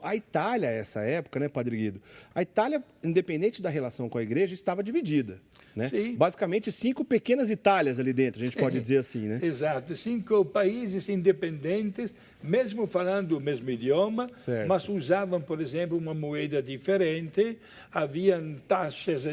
a Itália, essa época, né, Padre Guido? A Itália, independente da relação com a igreja, estava dividida. Né? Basicamente, 5 pequenas Itálias ali dentro, a gente pode dizer assim, né? Exato, 5 países independentes, mesmo falando o mesmo idioma, certo. mas usavam, por exemplo, uma moeda diferente, haviam taxas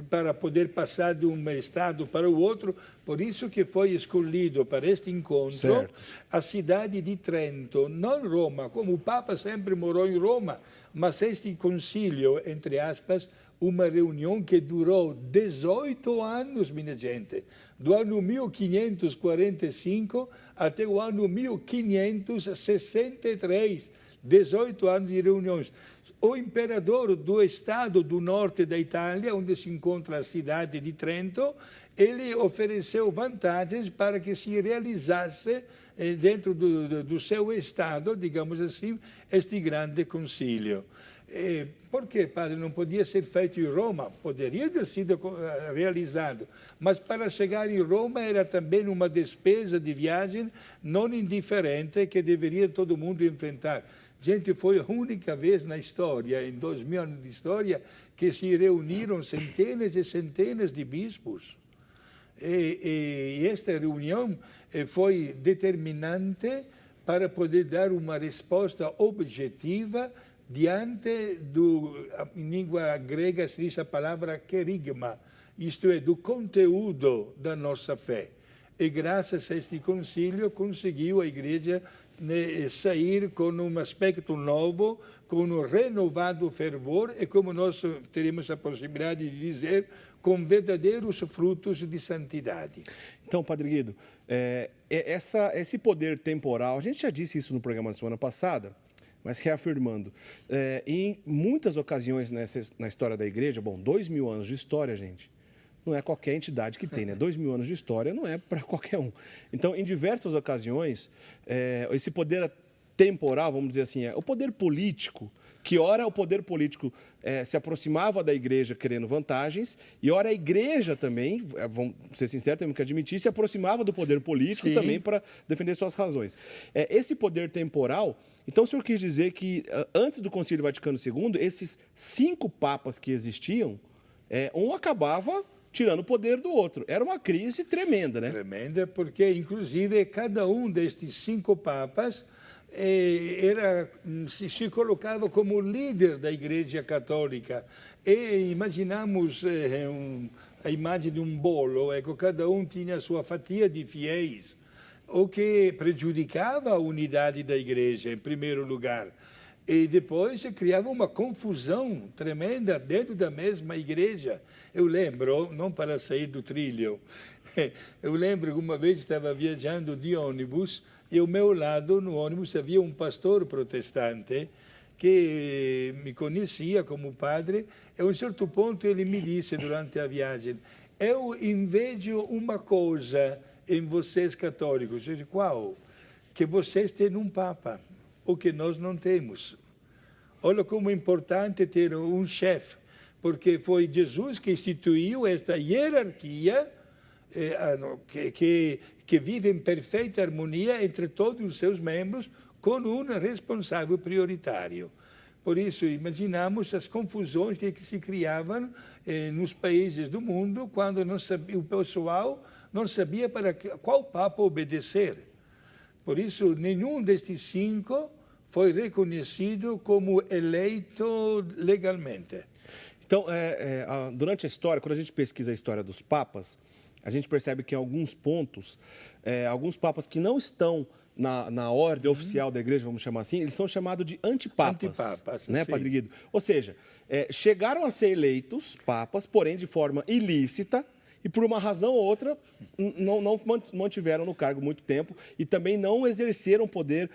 para poder passar de um estado para o outro, por isso que foi escolhido para este encontro certo. A cidade de Trento, não Roma, como o Papa sempre morou em Roma, mas este concílio, entre aspas, uma reunião que durou 18 anos, minha gente, do ano 1545 até o ano 1563, 18 anos de reuniões. O imperador do estado do norte da Itália, onde se encontra a cidade de Trento, ele ofereceu vantagens para que se realizasse dentro do seu estado, digamos assim, este grande concílio. Por que, padre, não podia ser feito em Roma? Poderia ter sido realizado, mas para chegar em Roma era também uma despesa de viagem não indiferente que deveria todo mundo enfrentar. Gente, foi a única vez na história, em 2000 anos de história, que se reuniram centenas e centenas de bispos. E esta reunião foi determinante para poder dar uma resposta objetiva diante em língua grega se diz a palavra querigma, isto é, do conteúdo da nossa fé. E graças a este concílio conseguiu a Igreja sair com um aspecto novo, com um renovado fervor e, como nós teremos a possibilidade de dizer, com verdadeiros frutos de santidade. Então, Padre Guido, esse poder temporal, a gente já disse isso no programa da semana passada, mas reafirmando, em muitas ocasiões na história da igreja, 2000 anos de história, gente, não é qualquer entidade que tem, né? 2000 anos de história não é para qualquer um. Então, em diversas ocasiões, esse poder temporal, vamos dizer assim, o poder político, que ora o poder político se aproximava da igreja querendo vantagens, e ora a igreja também, vamos ser sinceros, temos que admitir, se aproximava do poder político também para defender suas razões. Esse poder temporal, então o senhor quis dizer que antes do Concílio Vaticano II, esses 5 papas que existiam, um acabava tirando o poder do outro. Era uma crise tremenda, né? Tremenda, porque inclusive cada um destes 5 papas se colocava como líder da Igreja Católica. E imaginamos a imagem de um bolo, cada um tinha a sua fatia de fiéis, o que prejudicava a unidade da Igreja, em primeiro lugar. E depois criava uma confusão tremenda dentro da mesma igreja. Eu lembro, não para sair do trilho, eu lembro que uma vez estava viajando de ônibus e ao meu lado, no ônibus, havia um pastor protestante que me conhecia como padre, e a um certo ponto ele me disse durante a viagem: eu invejo uma coisa em vocês católicos. Eu disse: qual? Que vocês têm um papa, o que nós não temos. Olha como é importante ter um chefe, porque foi Jesus que instituiu esta hierarquia que vive em perfeita harmonia entre todos os seus membros, com um responsável prioritário. Por isso, imaginamos as confusões que se criavam nos países do mundo, quando o pessoal não sabia para qual papa obedecer. Por isso, nenhum destes 5 foi reconhecido como eleito legalmente. Então, durante a história, quando a gente pesquisa a história dos papas, a gente percebe que em alguns pontos, alguns papas que não estão na ordem oficial da igreja, vamos chamar assim, eles são chamados de antipapas. Antipapas, né, sim. Padre Guido? Ou seja, chegaram a ser eleitos papas, porém de forma ilícita, e por uma razão ou outra não mantiveram no cargo muito tempo e também não exerceram poder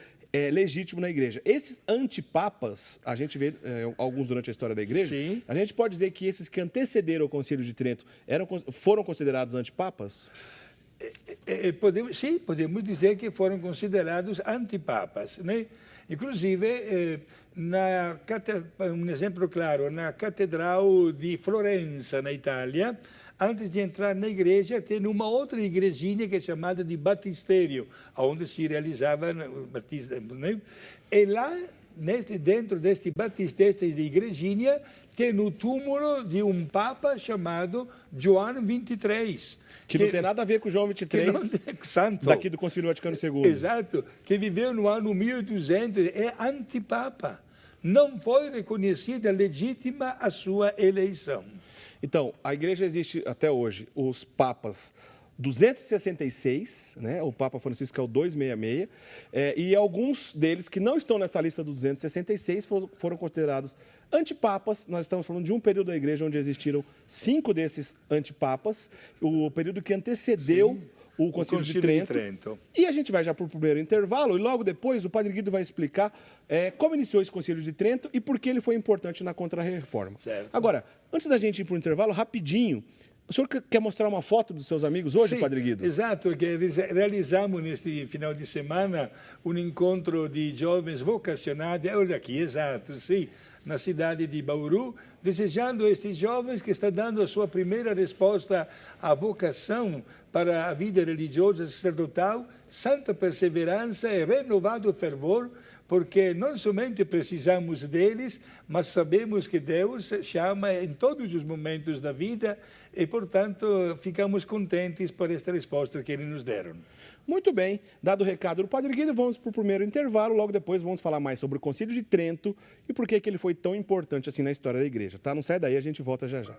legítimo na igreja. Esses antipapas, a gente vê alguns durante a história da igreja, Sim. A gente pode dizer que esses que antecederam o Concílio de Trento foram considerados antipapas? Podemos dizer que foram considerados antipapas, né? Inclusive, um exemplo claro, na Catedral de Florença, na Itália, antes de entrar na igreja, tem uma outra igrejinha que é chamada de batistério, onde se realizava o batismo, né? E lá dentro desta igrejinha, tem o túmulo de um Papa chamado João XXIII. Que não tem nada a ver com João XXIII, santo. Daqui do Concílio Vaticano II. Exato, que viveu no ano 1200, é antipapa. Não foi reconhecida legítima a sua eleição. Então, a igreja existe até hoje, os papas 266, né? O Papa Francisco é o 266, e alguns deles que não estão nessa lista do 266 foram considerados antipapas. Nós estamos falando de um período da igreja onde existiram 5 desses antipapas, o período que antecedeu o Concílio de Trento. E a gente vai já para o primeiro intervalo, e logo depois o Padre Guido vai explicar como iniciou esse Concílio de Trento e por que ele foi importante na Contra-Reforma. Agora, antes da gente ir para o intervalo, rapidinho, o senhor quer mostrar uma foto dos seus amigos hoje, Padre Guido? Exato, que realizamos neste final de semana um encontro de jovens vocacionados, olha aqui, exato, sim, na cidade de Bauru, desejando a estes jovens que estão dando a sua primeira resposta à vocação para a vida religiosa sacerdotal, santa perseverança e renovado fervor, porque não somente precisamos deles, mas sabemos que Deus chama em todos os momentos da vida e, portanto, ficamos contentes por esta resposta que eles nos deram. Muito bem, dado o recado do Padre Guido, vamos para o primeiro intervalo, logo depois vamos falar mais sobre o Concílio de Trento e por que ele foi tão importante assim na história da igreja, tá? Não sai daí, a gente volta já já.